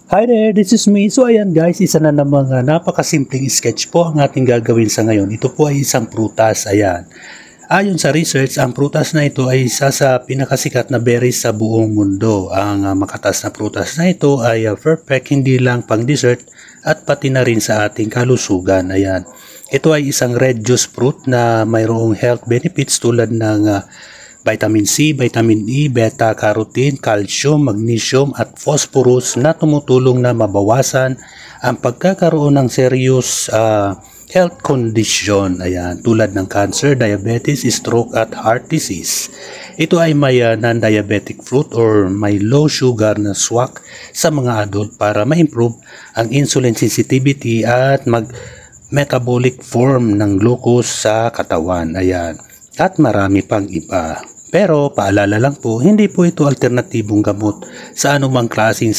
Hi there, this is me. So ayan guys, isa na namang napakasimpleng sketch po ang ating gagawin sa ngayon. Ito po ay isang prutas, ayan. Ayon sa research, ang prutas na ito ay isa sa pinakasikat na berries sa buong mundo. Ang makatas na prutas na ito ay perfect hindi lang pang dessert at pati na rin sa ating kalusugan, ayan. Ito ay isang red juice fruit na mayroong health benefits tulad ng vitamin C, vitamin E, beta-carotene, calcium, magnesium at phosphorus na tumutulong na mabawasan ang pagkakaroon ng serious health condition, ayan, tulad ng cancer, diabetes, stroke at heart disease. Ito ay may non-diabetic fruit or may low sugar na swak sa mga adult para ma-improve ang insulin sensitivity at metabolic form ng glucose sa katawan, ayan, at marami pang iba. Pero paalala lang po, hindi po ito alternatibong gamot sa anumang klaseng